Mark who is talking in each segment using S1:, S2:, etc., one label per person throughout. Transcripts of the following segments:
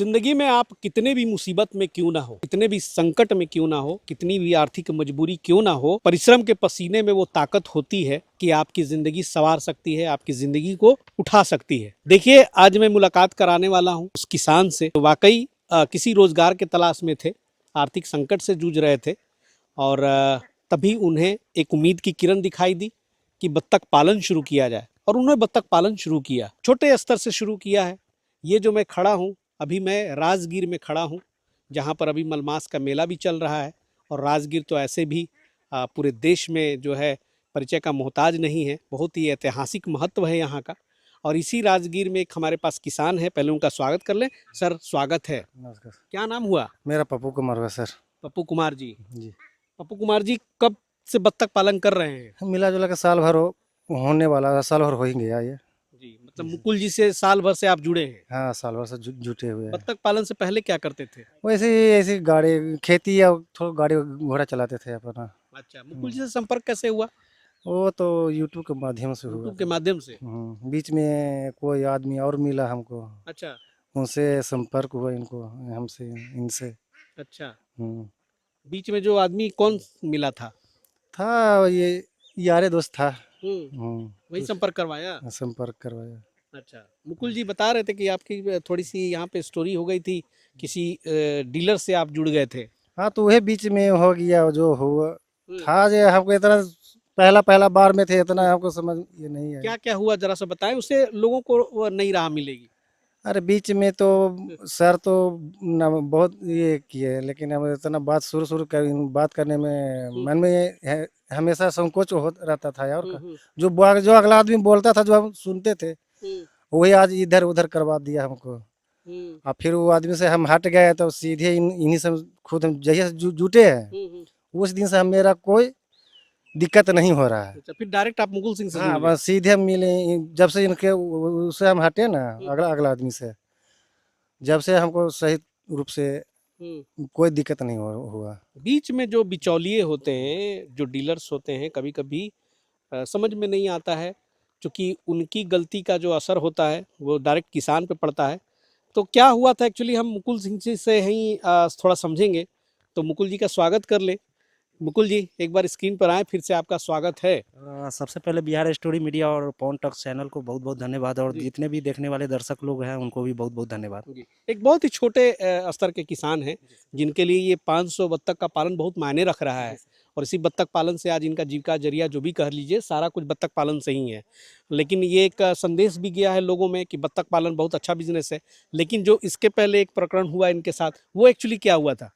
S1: जिंदगी में आप कितने भी मुसीबत में क्यों ना हो, कितने भी संकट में क्यों ना हो, कितनी भी आर्थिक मजबूरी क्यों ना हो, परिश्रम के पसीने में वो ताकत होती है कि आपकी जिंदगी संवार सकती है, आपकी जिंदगी को उठा सकती है। देखिए, आज मैं मुलाकात कराने वाला हूँ उस किसान से तो वाकई किसी रोजगार के तलाश में थे, आर्थिक संकट से जूझ रहे थे और तभी उन्हें एक उम्मीद की किरण दिखाई दी कि बत्तख पालन शुरू किया जाए और उन्होंने बत्तख पालन शुरू किया। छोटे स्तर से शुरू किया है। ये जो मैं खड़ा हूँ, अभी मैं राजगीर में खड़ा हूँ, जहाँ पर अभी मलमास का मेला भी चल रहा है और राजगीर तो ऐसे भी पूरे देश में जो है परिचय का मोहताज नहीं है, बहुत ही ऐतिहासिक महत्व है यहाँ का। और इसी राजगीर में एक हमारे पास किसान है, पहले उनका स्वागत कर लें। सर, स्वागत है।
S2: नमस्कार।
S1: क्या नाम हुआ?
S2: मेरा पप्पू कुमार हुआ सर।
S1: पप्पू कुमार जी।
S2: जी,
S1: पप्पू कुमार जी कब से बत्तख पालन कर रहे हैं?
S2: मिला जुला के साल भर होने वाला, साल भर हो ही गया ये।
S1: जी, मतलब मुकुल जी से साल भर से आप जुड़े हैं।
S2: हाँ, साल भर से जुटे हुए हैं।
S1: बत्तख पालन से पहले क्या करते थे?
S2: वैसे ही ऐसी गाड़ी खेती या थोड़ा गाड़ी घोड़ा चलाते थे अपना।
S1: अच्छा, मुकुल जी से संपर्क कैसे हुआ?
S2: वो तो यूट्यूब के माध्यम से हुआ
S1: यूट्यूब के
S2: था।
S1: माध्यम से।
S2: बीच में कोई आदमी और मिला हमको,
S1: अच्छा।
S2: उनसे संपर्क हुआ इनको हमसे इनसे।
S1: अच्छा,
S2: हम्म,
S1: बीच में जो आदमी कौन मिला था?
S2: था ये यारे दोस्त था।
S1: वही संपर्क करवाया।
S2: संपर्क करवाया।
S1: अच्छा, मुकुल जी बता रहे थे कि आपकी थोड़ी सी यहाँ पे स्टोरी हो गई थी, किसी डीलर से आप जुड़ गए थे।
S2: हाँ, तो वही बीच में हो गया जो हुआ
S1: हम्म,
S2: था। जो हमको इतना पहला पहला बार में थे, इतना हमको समझ ये नहीं
S1: क्या
S2: आया।
S1: क्या हुआ जरा सा बताएं, उससे लोगों को वो नई राह मिलेगी।
S2: अरे बीच में तो सर तो बहुत ये किए, लेकिन हम इतना बात शुरू बात करने में मन में हमेशा संकोच हो रहता था यार का।
S1: हम्म,
S2: जो अगला आदमी बोलता था, जो हम सुनते थे,
S1: हम्म,
S2: वही आज इधर उधर करवा दिया हमको।
S1: हम्म,
S2: और फिर वो आदमी से हम हट गए तो सीधे इन्हीं से खुद हम जैसे से जुटे हैं,
S1: हम्म।
S2: उस दिन से हम मेरा कोई दिक्कत नहीं हो रहा है।
S1: अच्छा, फिर डायरेक्ट आप मुकुल सिंह से जुड़
S2: हाँ,
S1: गए।
S2: बस सीधे हम मिले जब से इनके उससे हम हटे ना, अगला अगला आदमी से, जब से हमको सही रूप से
S1: हम्म।
S2: कोई दिक्कत नहीं हुआ।
S1: बीच में जो बिचौलिए होते हैं, जो डीलर्स होते हैं, कभी कभी समझ में नहीं आता है, क्योंकि उनकी गलती का जो असर होता है वो डायरेक्ट किसान पे पड़ता है। तो क्या हुआ था एक्चुअली, हम मुकुल सिंह जी से ही थोड़ा समझेंगे। तो मुकुल जी का स्वागत कर ले। मुकुल जी एक बार स्क्रीन पर आए, फिर से आपका स्वागत है।
S3: सबसे पहले बिहार स्टोरी मीडिया और पवन टॉक्स चैनल को बहुत बहुत धन्यवाद, और
S1: जी।
S3: जितने भी देखने वाले दर्शक लोग हैं उनको भी बहुत बहुत धन्यवाद।
S1: जी, एक बहुत ही छोटे स्तर के किसान हैं, जिनके लिए ये 500 बत्तख का पालन बहुत मायने रख रहा है। और इसी बत्तख पालन से आज इनका जीविका जरिया जो भी कह लीजिए, सारा कुछ बत्तख पालन से ही है। लेकिन ये एक संदेश भी गया है लोगों में कि बत्तख पालन बहुत अच्छा बिजनेस है। लेकिन जो इसके पहले एक प्रकरण हुआ इनके साथ, वो एक्चुअली क्या हुआ था?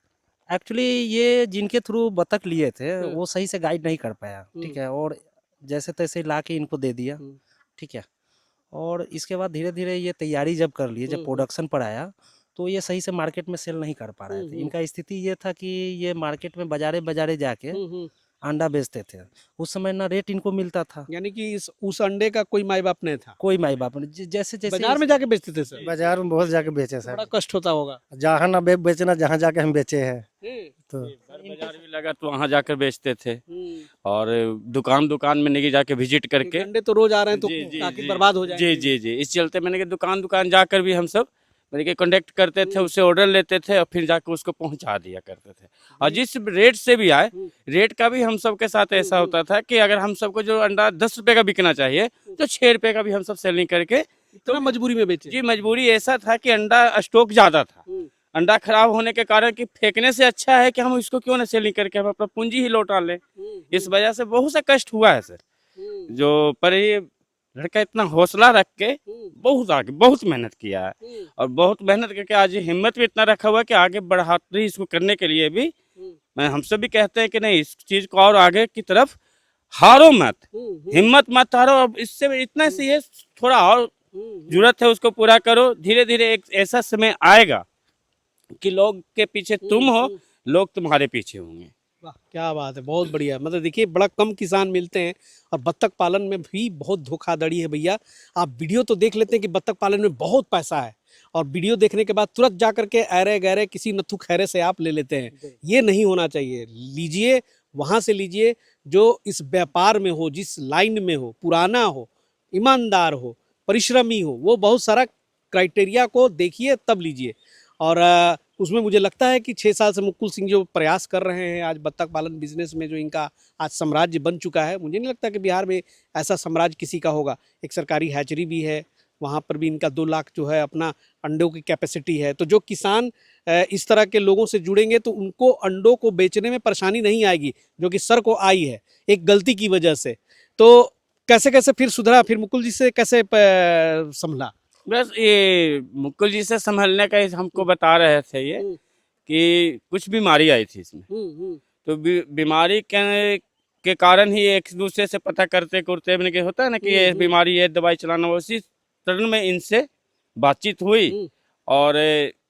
S3: एक्चुअली ये जिनके थ्रू बतख लिए थे
S1: हम्म,
S3: वो सही से गाइड नहीं कर पाया, ठीक है, और जैसे तैसे ला के इनको दे दिया,
S1: हम्म,
S3: ठीक है। और इसके बाद धीरे धीरे ये तैयारी जब कर लिए, जब प्रोडक्शन पर आया, तो ये सही से मार्केट में सेल नहीं कर पा रहे थे। इनका स्थिति ये था कि ये मार्केट में बाजारे बाजारे जाके अंडा बेचते थे। उस समय ना रेट इनको मिलता था,
S1: यानी कि इस उस अंडे का कोई माई बाप नहीं था।
S3: कोई माई बाप नहीं। जैसे जैसे
S1: बाजार में जाके बेचते थे सर।
S2: बाजार में बहुत जाके बेचे
S1: तो बड़ा
S2: सर,
S1: कष्ट होता होगा।
S2: जहाँ ना बेचना, जहाँ जाके हम बेचे हैं। तो
S4: बाजार भी लगा तो वहाँ जाकर बेचते थे,
S1: हम्म।
S4: और दुकान दुकान में नहीं जाके विजिट करके।
S1: अंडे तो रोज आ रहे हैं, तो
S4: जी जी
S1: ताकि
S4: जी
S1: बर्बाद हो जाएंगे।
S4: जी जी जी, इस चलते मैंने कि दुकान दुकान जाकर भी हम सब मैंने कि कॉन्टेक्ट करते थे, उससे ऑर्डर लेते थे और फिर जाकर उसको पहुंचा दिया करते थे। और जिस रेट से भी आए, रेट का भी हम सब के साथ ऐसा होता था कि अगर हम सबको जो अंडा 10 रुपए का बिकना चाहिए, तो 6 रुपए का भी हम सब सेलिंग करके।
S1: इतना मजबूरी में बेचे।
S4: जी, मजबूरी ऐसा था कि अंडा स्टॉक ज्यादा था। अंडा खराब होने के कारण कि फेंकने से अच्छा है कि हम इसको क्यों ना सेलिंग करके हम अपना पूंजी ही लौटा लें। इस वजह से बहुत सा कष्ट हुआ है सर। जो पर ये लड़का इतना हौसला रख के बहुत आगे बहुत मेहनत किया है, और बहुत मेहनत करके आज ये हिम्मत भी इतना रखा हुआ है कि आगे बढ़ाते इसको करने के लिए भी मैं हम सब भी कहते हैं कि नहीं, इस चीज को और आगे की तरफ हारो मत, हिम्मत मत हारो। अब इससे भी इतना सी है, थोड़ा और जरूरत है, उसको पूरा करो। धीरे धीरे एक ऐसा समय आएगा कि लोग के पीछे तुम हो, लोग तुम्हारे पीछे होंगे।
S1: वाह, क्या बात है, बहुत बढ़िया। मतलब देखिए, बड़ा कम किसान मिलते हैं और बत्तख पालन में भी बहुत धोखाधड़ी है भैया। आप वीडियो तो देख लेते हैं कि बत्तख पालन में बहुत पैसा है, और वीडियो देखने के बाद तुरंत जा करके अरे गहरे किसी नत्थु खैरे से आप ले लेते हैं। ये नहीं होना चाहिए। लीजिए, वहां से लीजिए जो इस व्यापार में हो, जिस लाइन में हो, पुराना हो, ईमानदार हो, परिश्रमी हो, वो बहुत सारा क्राइटेरिया को देखिए तब लीजिए। और उसमें मुझे लगता है कि 6 साल से मुकुल सिंह जो प्रयास कर रहे हैं आज बत्तख पालन बिजनेस में, जो इनका आज साम्राज्य बन चुका है, मुझे नहीं लगता कि बिहार में ऐसा साम्राज्य किसी का होगा। एक सरकारी हैचरी भी है, वहाँ पर भी इनका 2 लाख जो है अपना अंडों की कैपेसिटी है। तो जो किसान इस तरह के लोगों से जुड़ेंगे तो उनको अंडों को बेचने में परेशानी नहीं आएगी, जो कि सर को आई है एक गलती की वजह से। तो कैसे कैसे फिर सुधरा, फिर मुकुल जी से कैसे संभला?
S4: बस ये मुकुल जी से संभलने का हमको बता रहे थे ये कि कुछ बीमारी आई थी इसमें, तो बीमारी के कारण ही एक दूसरे से पता करते करते मैंने कि होता है ना कि ये बीमारी है, दवाई चलाना, उसी तरह में इनसे बातचीत हुई और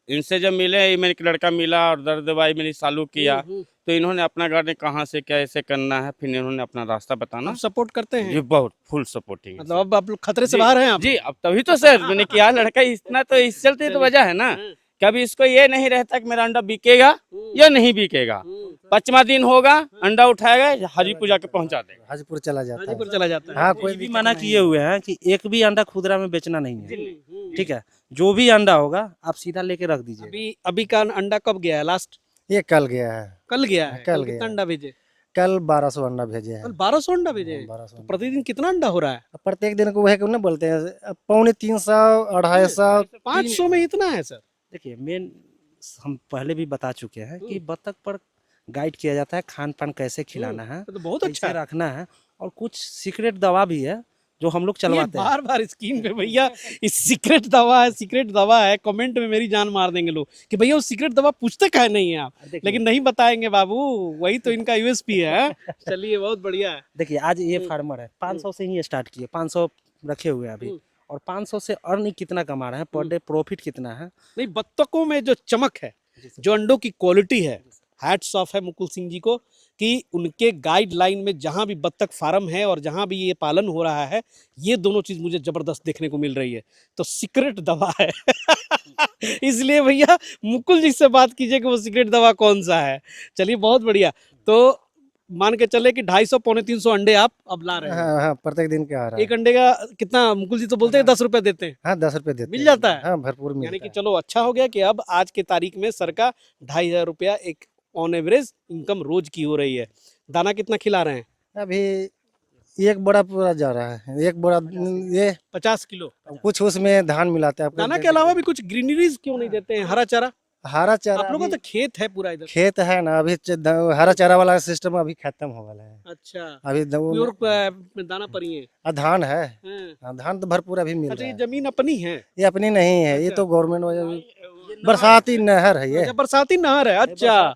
S4: इनसे जब मिले, मैंने एक लड़का मिला और दर्द दवाई मैंने चालू किया, तो इन्होंने अपना गार्डन कहाँ से कैसे करना है, फिर इन्होंने अपना रास्ता बताना।
S1: सपोर्ट करते हैं
S4: जी बहुत फुल सपोर्टिंग।
S1: मतलब अब आप लोग खतरे से बाहर हैं आप?
S4: जी अब तभी तो सर मैंने किया, लड़का इतना तो इस चलते तो वजह है ना, कभी इसको ये नहीं रहता कि मेरा अंडा बिकेगा या नहीं बिकेगा। 5वां दिन होगा, अंडा उठाएगा, हाजीपुर जाके पहुंचा देगा,
S2: हाजीपुर चला जाता है।
S1: हाजीपुर चला जाता है।
S2: हाँ,
S3: कोई
S2: कोई
S3: भी
S2: भी
S3: मना किए हुए हैं कि एक भी अंडा खुदरा में बेचना नहीं है, ठीक है? जो भी अंडा होगा आप सीधा लेके रख दीजिए।
S1: अभी का अंडा कब गया है लास्ट?
S2: ये कल गया है,
S1: कल गया है।
S2: कल
S1: कितना
S2: गया।
S1: अंडा भेजे?
S2: कल 1200 अंडा भेजे हैं।
S1: कल 1200 अंडा भेजे हैं।
S2: 1200
S1: तो प्रतिदिन कितना अंडा हो रहा है?
S2: प्रत्येक दिन को वह क्यों ना बोलते हैं, 250 250
S1: 500 में इतना है सर?
S3: देखिए मेन हम पहले भी बता चुके हैं कि बत्तख पर गाइड किया जाता है, खान पान कैसे खिलाना है,
S1: तो बहुत अच्छा
S3: कैसे
S1: है।
S3: रखना है, और कुछ सीक्रेट दवा भी है जो हम लोग चलवाते हैं।
S1: बार बार स्क्रीन पे भैया इस सीक्रेट दवा है, सीक्रेट दवा है, कमेंट में मेरी जान मार देंगे लोग कि भैया वो सीक्रेट दवा पूछते काहे नहीं है आप, लेकिन नहीं बताएंगे बाबू, वही तो इनका यूएसपी है। चलिए बहुत बढ़िया है।
S3: देखिए आज ये फार्मर है 500 से ही स्टार्ट किए, 500 रखे हुए हैं अभी, और 500 से अर्न कितना कमा रहे हैं पर डे, प्रॉफिट कितना है।
S1: नहीं, बत्तखों में जो चमक है, जो अंडों की क्वालिटी है, हैट्स ऑफ है मुकुल सिंह जी को कि उनके गाइडलाइन में जहां भी बत्तख फार्म है और जहां भी ये पालन हो रहा है, ये दोनों चीज मुझे जबरदस्त देखने को मिल रही है। तो सीक्रेट दवा है इसलिए भैया मुकुल जी से बात कीजिए कि वो सीक्रेट दवा कौन सा है। चलिए बहुत बढ़िया। तो मान के चले कि 250 पौने 300 अंडे आप अब ला रहे हैं।
S2: हाँ हाँ, प्रत्येक दिन के आ रहा है।
S1: एक अंडे का कितना? मुकुल जी तो बोलते हैं 10 रुपए देते हैं।
S2: हाँ 10 रुपए देते
S1: मिल
S2: हैं।
S1: जाता है?
S2: हाँ भरपूर
S1: यानी
S2: मिलता
S1: कि
S2: है।
S1: चलो अच्छा हो गया कि अब आज के तारीख में सर का 2500 रुपया एक ऑन एवरेज इनकम रोज की हो रही है। दाना कितना खिला रहे हैं?
S2: अभी एक बोरा पूरा जा रहा है, एक बोरा ये
S1: 50 किलो।
S2: कुछ उसमें धान मिलाते हैं।
S1: दाना के अलावा भी कुछ ग्रीनरीज क्यों नहीं देते हैं? हरा चारा?
S2: हरा चारा
S1: आप लोगों का
S2: अभी
S1: तो खेत है पूरा इधर।
S2: खेत है ना, अभी हरा चारा वाला सिस्टम अभी खत्म हो वाला है।
S1: अच्छा,
S2: अभी
S1: प्योर दाना पर ही है।
S2: धान है।
S1: हैं।
S2: हाँ, धान तो भरपूर अभी मिल
S1: अच्छा,
S2: रहा
S1: ये
S2: है।
S1: जमीन अपनी है?
S2: ये अपनी नहीं है, ये तो गवर्नमेंट बरसाती नहर है ये।
S1: अच्छा, बरसाती नहर है। अच्छा,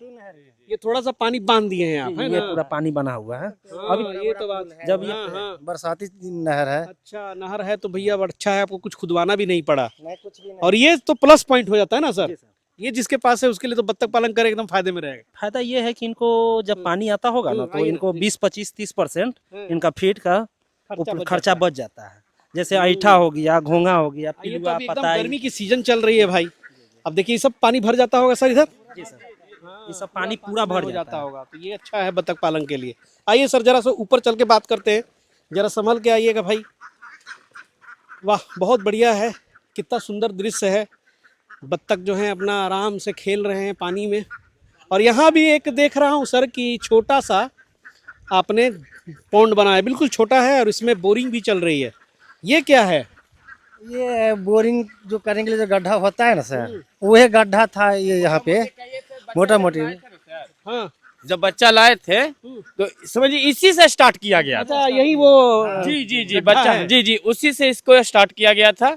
S1: ये थोड़ा सा पानी बांध दिए हैं आप, है
S3: ये
S1: ना?
S3: पूरा पानी बना हुआ है।
S1: अभी ये तो बात है।
S3: जब ये
S1: हाँ, हाँ।
S2: बरसाती नहर है।
S1: अच्छा नहर है तो भैया अच्छा है, आपको कुछ खुदवाना भी नहीं पड़ा।
S2: नहीं कुछ भी नहीं।
S1: और ये तो प्लस पॉइंट हो जाता है ना सर? ये जिसके पास है उसके लिए तो बत्तख पालन करे एकदम फायदे में रहेगा।
S3: फायदा ये है कि इनको जब पानी आता होगा ना तो इनको 20-25-30% इनका फीड का खर्चा बच जाता है। जैसे ऐठा हो गया, घोंगा हो गया,
S1: ये तो
S3: पिलुआ,
S1: अभी एकदम
S3: पताई।
S1: गर्मी की सीजन चल रही है भाई। अब देखिए ये सब पानी भर जाता होगा सर इधर?
S3: जी सर, ये सब पानी पूरा भर
S1: हो
S3: जाता है।
S1: होगा, तो ये अच्छा है बत्तख पालन के लिए। आइए सर जरा सा ऊपर चल के बात करते हैं, जरा संभल के आइएगा भाई। वाह बहुत बढ़िया है, कितना सुंदर दृश्य है। बत्तख जो है अपना आराम से खेल रहे हैं पानी में। और यहाँ भी एक देख रहा हूँ सर कि छोटा सा आपने पॉन्ड बनाया, बिल्कुल छोटा है और इसमें बोरिंग भी चल रही है। ये क्या है?
S2: ये बोरिंग जो करने के लिए जो गड्ढा होता है ना सर, वह गड्ढा था ये यहाँ पे मोटा मोटी।
S1: हाँ
S4: जब बच्चा लाए थे तो समझिए इसी से स्टार्ट किया गया था।
S1: अच्छा, यही वो
S4: जी जी जी
S1: गड्ढा
S4: बच्चा
S1: है।
S4: जी जी उसी से इसको स्टार्ट किया गया था।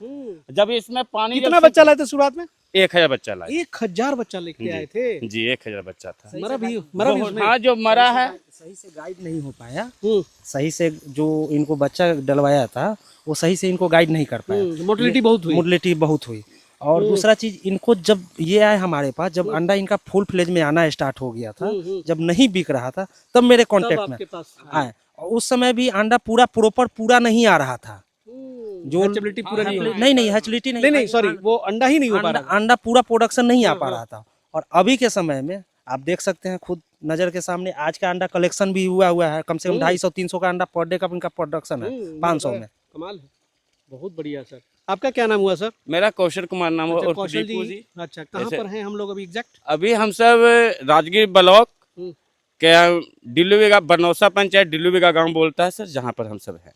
S4: जब इसमें पानी
S1: कितना बच्चा लाए थे शुरुआत में?
S4: 1000 बच्चा लाए
S1: 1000 बच्चा लेके आए थे।
S4: जी 1000 बच्चा था।
S1: मरा भी
S4: बहुत-
S1: उसमें?
S4: हाँ जो मरा है
S3: सही से गाइड नहीं हो पाया,
S1: हम्म,
S3: सही से जो इनको बच्चा डलवाया था वो सही से इनको गाइड नहीं कर पाया,
S1: मोटिलिटी बहुत हुई।
S3: मोटिलिटी बहुत हुई। और दूसरा चीज इनको जब ये आए हमारे पास, जब अंडा इनका फुल फ्लेज में आना स्टार्ट हो गया था, जब नहीं बिक रहा था तब मेरे
S1: तब
S3: कांटेक्ट में
S1: आपके पास
S3: आए। और उस समय भी अंडा पूरा प्रॉपर पूरा नहीं आ रहा था। जो
S1: हैचेबिलिटी पूरा नहीं हुआ।
S3: नहीं हैचलिटी
S1: नहीं नहीं सॉरी, वो अंडा ही नहीं हो पा
S3: अंडा,
S1: रहा।
S3: अंडा पूरा प्रोडक्शन नहीं आ पा रहा था। और अभी के समय में आप देख सकते हैं खुद नजर के सामने, आज का अंडा कलेक्शन भी हुआ है, कम से कम 250-300 का अंडा पर डे का इनका प्रोडक्शन है 500 में।
S1: कमाल है, बहुत बढ़िया सर। आपका क्या नाम हुआ सर?
S4: मेरा कौशल कुमार नाम
S1: अच्छा,
S4: है और
S1: कौशल
S4: दीपू
S1: जी। अच्छा, कहाँ
S4: ऐसे-
S1: पर हैं हम लोग अभी एग्जैक्ट?
S4: अभी हम सब राजगीर ब्लॉक
S1: हम्म।
S4: के डिल्लूबेगा बनौसा पंचायत डिल्लूबेगा गांव बोलता है सर, जहाँ पर हम सब हैं।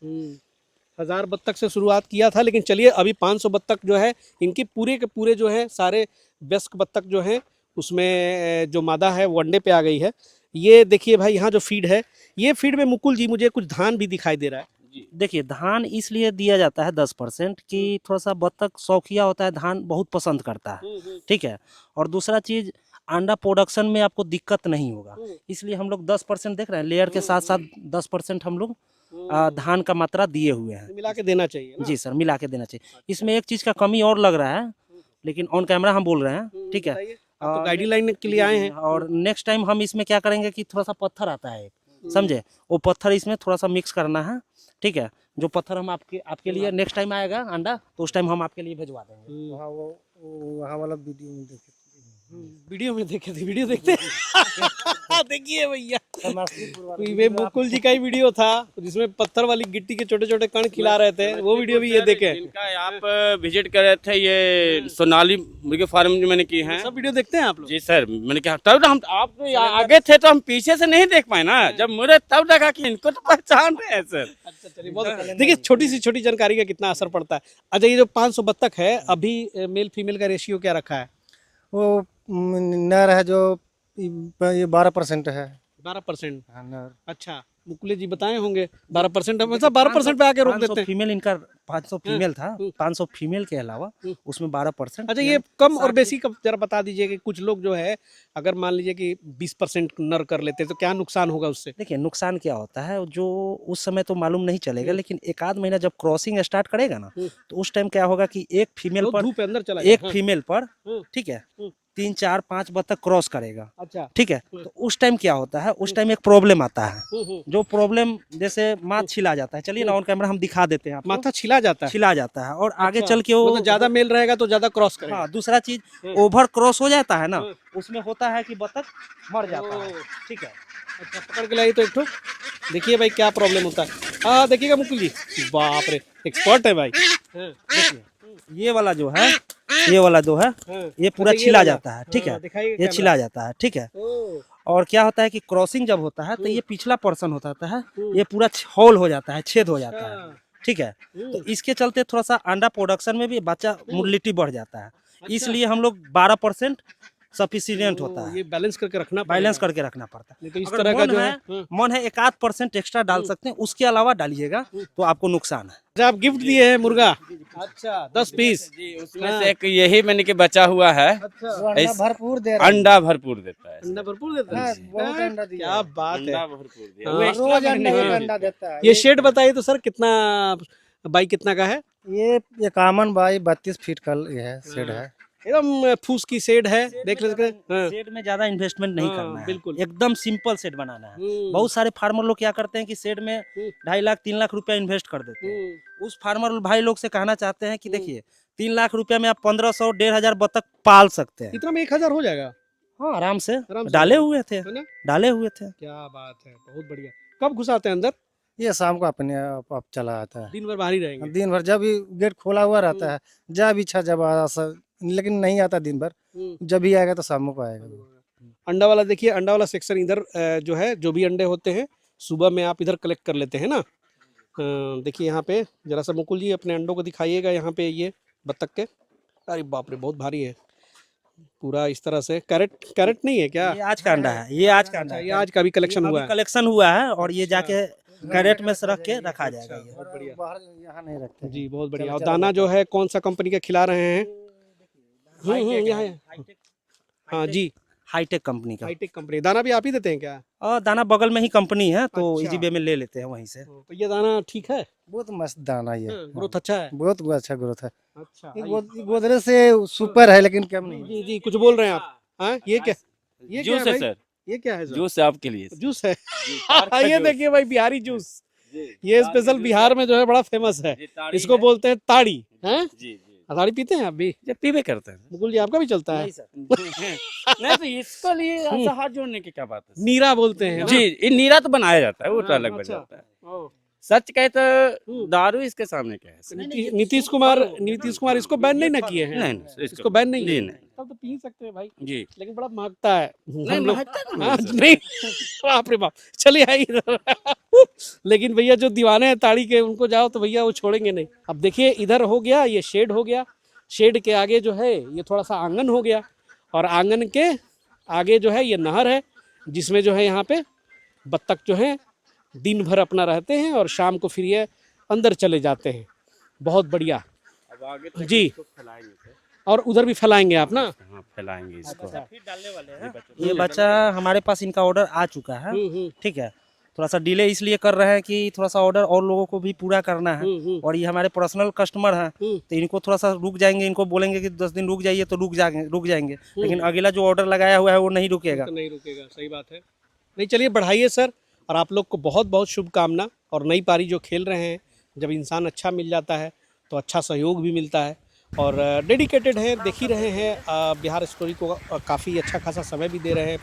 S1: 1000 बत्तख से शुरुआत किया था, लेकिन चलिए अभी 500 बत्तख जो है, इनके पूरे के पूरे जो है सारे वयस्क बत्तख जो है उसमें जो मादा है वो अंडे पे आ गई है। ये देखिए भाई, यहाँ जो फीड है, ये फीड में मुकुल जी मुझे कुछ धान भी दिखाई दे रहा है।
S3: देखिए धान इसलिए दिया जाता है 10% कि थोड़ा सा बत्तख शौकिया होता है, धान बहुत पसंद करता है, ठीक है। और दूसरा चीज अंडा प्रोडक्शन में आपको दिक्कत नहीं होगा, इसलिए हम लोग 10% देख रहे हैं, लेयर के साथ साथ 10% हम लोग धान का मात्रा दिए हुए हैं।
S1: मिला के देना चाहिए ना?
S3: जी सर, मिला के देना चाहिए। इसमें एक चीज का कमी और लग रहा है, लेकिन ऑन कैमरा हम बोल रहे हैं, ठीक है।
S1: बताइए। आप तो गाइडलाइन के लिए आए हैं।
S3: और नेक्स्ट टाइम हम इसमें क्या करेंगे कि थोड़ा सा पत्थर आता है, समझे, वो पत्थर इसमें थोड़ा सा मिक्स करना है, ठीक है। जो पत्थर हम आपके लिए नेक्स्ट टाइम आएगा अंडा, तो उस टाइम हम आपके लिए भिजवा देंगे।
S2: वहाँ वहाँ वाला वीडियो में देखे
S1: वीडियो में देखे थे, वीडियो देखते हैं। देखिए भैया, ये मुकुल जी का ही वीडियो था जिसमें पत्थर वाली गिट्टी के छोटे छोटे कण खिला रहे थे, वो वीडियो भी ये देखे।
S4: इनका आप विजिट कर रहे थे, ये सोनाली मुर्गी फार्म जो मैंने की है।
S1: सब वीडियो देखते हैं आप लोग?
S4: जी सर, मैंने कहा तब हम आप तो आगे थे तो हम पीछे से नहीं देख पाए ना, जब मुझे तब लगा कि इनको तो पहचान रहे हैं सर।
S1: अच्छा चलिए, बहुत देखिए छोटी सी छोटी जानकारी का कितना असर पड़ता है। अच्छा, ये जो 500 बत्तख है, अभी मेल फीमेल का रेशियो क्या रखा है?
S2: वो नर है जो ये 12% है।
S1: 12%।
S2: हाँ, नर।
S1: अच्छा, मुकुले जी बताए होंगे 12%, मतलब 12% पे आके रोक
S3: 500
S1: देते हैं।
S3: फीमेल इनका 500 फीमेल था, 500 फीमेल के अलावा उसमें 12%।
S1: अच्छा, ये कम और बेसी का जरा बता दीजिए कि कुछ लोग जो है अगर मान लीजिए कि 20% नर कर लेते हैं तो क्या नुकसान होगा उससे?
S3: देखिए नुकसान क्या होता है, जो उस समय तो मालूम नहीं चलेगा, लेकिन एक आध महीना जब क्रॉसिंग स्टार्ट करेगा ना, तो उस टाइम क्या होगा कि एक फीमेल
S1: तो
S3: पर
S1: धूप अंदर चला
S3: एक
S1: जाए।
S3: फीमेल पर,
S1: हाँ।
S3: ठीक है, 3 4 5 बत्तख क्रॉस करेगा,
S1: अच्छा।
S3: ठीक है। तो उस टाइम क्या होता है, उस टाइम एक प्रॉब्लम आता है,
S1: हम्म।
S3: जो प्रॉब्लम जैसे माथ छिला जाता है। चलिए ना ऑन कैमरा हम दिखा देते हैं आपको।
S1: माथा छिला जाता है?
S3: छिला जाता है और आगे
S1: अच्छा,
S3: चल के वो
S1: मतलब ज्यादा मेल रहेगा तो ज्यादा क्रॉस करेगा।
S3: हाँ, दूसरा चीज ओवर क्रॉस हो जाता है ना, उसमें होता है कि बत्तख मर जाता है, ठीक है।
S1: अच्छा, पकड़ के लाई तो एक ठो देखिए भाई क्या प्रॉब्लम होता है। हाँ देखिएगा मुकुल जी, बाप रे, एक्सपर्ट है भाई। हाँ,
S3: देखिए ये वाला जो है, ये वाला जो है,
S1: हाँ।
S3: ये पूरा
S1: अच्छा, ये
S3: छिला
S1: वाला?
S3: जाता है, ठीक
S1: हाँ,
S3: है,
S1: दिखाइए
S3: ये
S1: कैमरा।
S3: छिला जाता है, ठीक है।
S1: ओ,
S3: और क्या होता है कि क्रॉसिंग जब होता है तो ये पिछला पोर्शन होता है, ये पूरा होल हो जाता है, छेद हो जाता है, ठीक है। तो इसके चलते थोड़ा सा अंडा प्रोडक्शन में भी बच्चा मोर्टलिटी बढ़ जाता है, इसलिए हम लोग 12% सफिशिएंट होता है,
S1: ये बैलेंस करके रखना
S3: बैलेंस
S1: पड़ेगा।
S3: करके रखना पड़ता है।
S1: नहीं तो इस
S3: अगर
S1: तरह का
S3: मन
S1: जो
S3: है,
S1: है।
S3: मन है 1-8% एक्स्ट्रा डाल सकते हैं, उसके अलावा डालिएगा तो आपको नुकसान है।
S1: अच्छा, आप गिफ्ट दिए हैं मुर्गा? अच्छा, 10 पीस।
S4: जी, उसमें से एक यही मैंने के बचा हुआ है।
S2: वो अंडा भरपूर दे रहा है।
S4: अंडा भरपूर देता है।
S1: अंडा भरपूर देता
S2: हाँ,
S1: है?
S2: बहुत अंडा दिया
S1: क्या
S2: है।
S1: बात है।
S4: अंडा भरपूर दिया।
S1: हाँ,
S4: वो एक्स्ट्रा
S2: रोज
S4: मैंने
S2: अंडा
S4: नहीं
S2: एक
S4: दिया।
S2: अंडा देता है।
S1: ये शेड बताइए तो सर, कितना बाई कितना का है?
S2: ये 51 बाई 32 फीट का ये है, शेड है।
S1: एकदम फूस की शेड है, देख लेते।
S3: शेड में ज्यादा इन्वेस्टमेंट नहीं
S1: हाँ,
S3: करना है,
S1: बिल्कुल।
S3: एकदम सिंपल शेड बनाना है। बहुत सारे फार्मर लोग क्या करते हैं कि शेड में 2.5 लाख 3 लाख रुपया इन्वेस्ट कर देते हैं। उस फार्मर भाई लोग से कहना चाहते हैं कि देखिए 3 लाख रुपया में आप 1500 1500 बत्तख पाल सकते हैं।
S1: इतना में 1000 हो जाएगा?
S3: हाँ, आराम से
S1: आराम से
S3: डाले
S1: हो
S3: हुए थे,
S1: है ना?
S3: डाले हुए थे।
S1: क्या बात है, बहुत बढ़िया। कब घुसाते हैं अंदर?
S2: ये शाम को अपने आप चला आता है।
S1: दिन भर बाहर ही रहेंगे?
S2: दिन भर जब भी गेट खोला हुआ रहता है, जब इच्छा जब आ लेकिन नहीं आता दिन भर, जब भी आएगा तो शाम को आएगा।
S1: अंडा वाला देखिए, अंडा वाला सेक्शन इधर जो है, जो भी अंडे होते हैं सुबह में आप इधर कलेक्ट कर लेते हैं ना। देखिए यहाँ पे जरा सा मुकुल जी अपने अंडों को दिखाइएगा, यहाँ पे ये बत्तख के। अरे बाप रे, बहुत भारी है पूरा। इस तरह से कैरेट नहीं है क्या?
S3: ये आज का अंडा है, ये आज का अंडा
S1: ये आज का भी कलेक्शन हुआ है?
S3: कलेक्शन हुआ है और ये जाके कैरेट में से रख के रखा जाएगा। ये
S1: बहुत बढ़िया
S2: बाहर यहाँ नहीं रखते
S1: जी, बहुत बढ़िया। और दाना जो है कौन सा कंपनी का खिला रहे हैं? यहाँ है। हाँ जी,
S3: हाईटेक कंपनी का।
S1: Hi tech company. दाना भी आप ही देते हैं क्या?
S3: और दाना बगल में ही कंपनी है, तो
S1: अच्छा।
S3: इजी वे में ले लेते हैं वहीं से।
S1: तो ये दाना ठीक है?
S2: बहुत मस्त दाना ये,
S1: ग्रोथ अच्छा है?
S2: बहुत अच्छा ग्रोथ है।
S1: अच्छा,
S2: गोदरेज से सुपर है लेकिन कम नहीं।
S1: जी जी, कुछ बोल रहे हैं आप? हाँ, ये क्या, ये क्या
S4: जूस
S1: है
S4: है
S1: भाई?
S4: सर,
S1: ये क्या है सर?
S4: जूस है आपके लिए।
S1: जूस है।
S4: ताड़ का
S1: ये
S4: जूस।
S1: देखिए भाई, बिहारी जूस। ये
S4: ताड़
S1: स्पेशल
S4: का
S1: बिहार में जो है बड़ा फेमस है।
S4: जी, ताड़ी
S1: इसको
S4: है।
S1: बोलते हैं ताड़ी। हैं?
S4: जी जी,
S1: ताड़ी पीते हैं आप भी?
S4: जब पीवे करते हैं।
S1: मुकुल जी, आपका भी चलता है?
S3: नहीं सर,
S4: नहीं तो इसको लिए ऐसा हाथ जोड़ने की क्या बात है?
S1: नीरा बोलते हैं ना?
S4: जी, ये नीरा तो बनाया जाता है, वो तो
S1: हाँ,
S4: अलग बन
S1: अच्छा।
S4: जाता है।
S1: ओ,
S4: सच कहे तो दारू इसके सामने क्या है?
S1: नीतीश कुमार इसको बैन नहीं ना किए हैं।
S4: नहीं,
S1: इसको बैन नहीं
S4: जी
S1: किए।
S4: नहीं।
S1: तब तो पी सकते हैं भाई,
S4: जी
S1: लेकिन बड़ा महकता है।
S4: नहीं,
S1: हम लोग
S4: महकता कहाँ
S1: हाँ,
S4: है सर?
S1: नहीं बाप रे बाप, चलिए आइए इधर। लेकिन भैया जो दीवाने हैं ताड़ी के, उनको जाओ तो भैया वो छोड़ेंगे नहीं। अब देखिए इधर हो गया, ये शेड हो गया, शेड के आगे जो है ये थोड़ा सा आंगन हो गया, और आंगन के आगे जो है ये नहर है, जिसमें जो है यहाँ पे बत्तख जो है दिन भर अपना रहते हैं और शाम को फिर ये अंदर चले जाते हैं। बहुत बढ़िया
S4: अब आगे तक
S1: जी।
S4: इसको फैलाएंगे सर।
S1: और उधर भी फैलाएंगे आप ना?
S4: हाँ, फैलाएंगे इसको।
S3: ये बच्चा हमारे पास इनका ऑर्डर आ चुका है, ठीक है। थोड़ा सा डिले इसलिए कर रहे हैं कि थोड़ा सा ऑर्डर और लोगों को भी पूरा करना है, और ये हमारे पर्सनल कस्टमर हैं, तो इनको थोड़ा सा रुक जाएंगे। इनको बोलेंगे कि 10 दिन रुक जाइए तो रुक जाएंगे, लेकिन अगला जो ऑर्डर लगाया हुआ है वो नहीं रुकेगा।
S1: तो नहीं रुकेगा, सही बात है। नहीं चलिए बढ़ाइए सर, और आप लोग को बहुत बहुत शुभकामना। और नई पारी जो खेल रहे हैं, जब इंसान अच्छा मिल जाता है तो अच्छा सहयोग भी मिलता है, और डेडिकेटेड हैं, देख ही रहे हैं बिहार स्टोरी को काफ़ी अच्छा खासा समय भी दे रहे हैं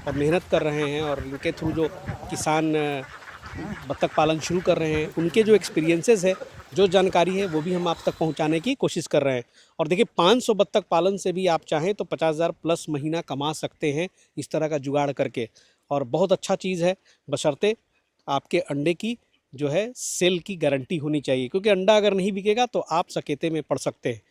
S1: और मेहनत कर रहे हैं। और इनके थ्रू जो किसान बत्तख पालन शुरू कर रहे हैं, उनके जो एक्सपीरियंसेस है, जो जानकारी है, वो भी हम आप तक पहुंचाने की कोशिश कर रहे हैं। और देखिए 500 बत्तख पालन से भी आप चाहें तो 50,000 प्लस महीना कमा सकते हैं इस तरह का जुगाड़ करके, और बहुत अच्छा चीज़ है, बशर्ते आपके अंडे की जो है सेल की गारंटी होनी चाहिए, क्योंकि अंडा अगर नहीं बिकेगा तो आप सकेते में पड़ सकते हैं।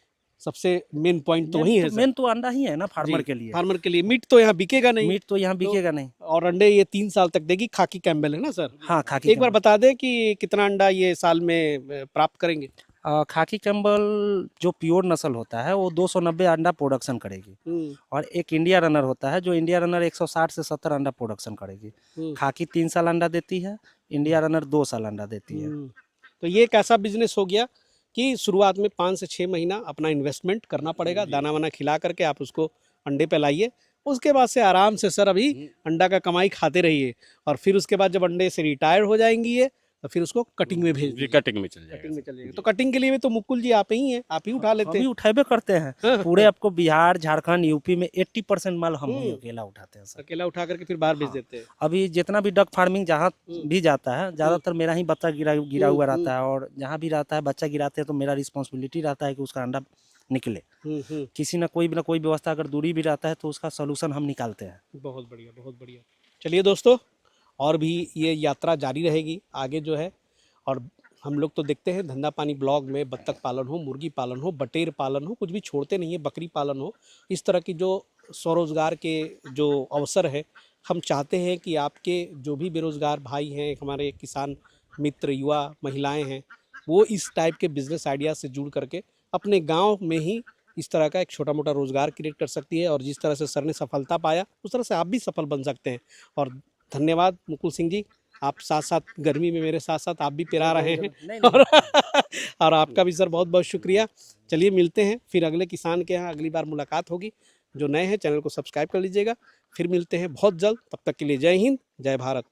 S1: सबसे मेन पॉइंट तो वही है सर।
S3: मेन तो अंडा ही है ना फार्मर
S1: जी,
S3: के लिए।
S1: फार्मर के लिए। मीट तो यहाँ बिकेगा नहीं,
S3: मीट तो यहाँ बिकेगा नहीं।
S1: और अंडे ये 3 साल तक देगी। खाकी कैम्बेल है ना सर?
S3: हाँ, खाकी
S1: एक बार बता दें कि कितना अंडा ये साल में प्राप्त करेंगे?
S3: खाकी कैम्बल जो प्योर नस्ल होता है वो 290 अंडा प्रोडक्शन करेगी, और एक इंडिया रनर होता है जो इंडिया रनर 160 से 70 अंडा प्रोडक्शन करेगी। खाकी 3 साल अंडा देती है, इंडिया रनर 2 साल अंडा देती है।
S1: तो ये एक ऐसा बिजनेस हो गया कि शुरुआत में 5 से 6 महीना अपना इन्वेस्टमेंट करना पड़ेगा, दाना वाना खिला करके आप उसको अंडे पे लाइए। उसके बाद से आराम से सर अभी अंडा का कमाई खाते रहिए, और फिर उसके बाद जब अंडे से रिटायर हो जाएंगी ये, तो फिर उसको कटिंग में भेज
S4: जी,
S1: दीजिए।
S4: कटिंग में चल
S1: कटिंग
S4: जाएगा
S1: में चल जाएगी। तो कटिंग के लिए भी तो मुकुल जी आप ही हैं, आप ही उठा लेते
S3: अभी
S1: हैं।
S3: उठाबे करते हैं पूरे, आपको बिहार झारखंड यूपी में 80% माल हम ही अकेला उठाते हैं सर।
S1: अकेला उठा करके फिर बाहर भेज देते हैं।
S3: अभी जितना भी डक फार्मिंग जहाँ भी जाता है, ज्यादातर मेरा ही बच्चा गिरा हुआ रहता है, और जहाँ भी रहता है बच्चा गिराते हैं तो मेरा रिस्पॉन्सिबिलिटी रहता है कि उसका अंडा निकले। किसी ना कोई व्यवस्था अगर दूरी भी रहता है तो उसका सोल्यूशन हम निकालते हैं।
S1: बहुत बढ़िया, बहुत बढ़िया। चलिए दोस्तों, और भी ये यात्रा जारी रहेगी आगे जो है, और हम लोग तो देखते हैं धंधा पानी ब्लॉग में बत्तख पालन हो, मुर्गी पालन हो, बटेर पालन हो, कुछ भी छोड़ते नहीं है, बकरी पालन हो, इस तरह की जो स्वरोजगार के जो अवसर है, हम चाहते हैं कि आपके जो भी बेरोजगार भाई हैं, हमारे किसान मित्र, युवा महिलाएं हैं, वो इस टाइप के बिजनेस आइडिया से जुड़ करके अपने गांव में ही इस तरह का एक छोटा मोटा रोजगार क्रिएट कर सकती है। और जिस तरह से सर ने सफलता पाया, उस तरह से आप भी सफल बन सकते हैं। और धन्यवाद मुकुल सिंह जी, आप साथ साथ गर्मी में मेरे साथ साथ आप भी पिला रहे हैं, और आपका भी सर बहुत बहुत शुक्रिया। चलिए मिलते हैं फिर अगले किसान के यहाँ, अगली बार मुलाकात होगी। जो नए हैं चैनल को सब्सक्राइब कर लीजिएगा। फिर मिलते हैं बहुत जल्द, तब तक के लिए जय हिंद, जय भारत।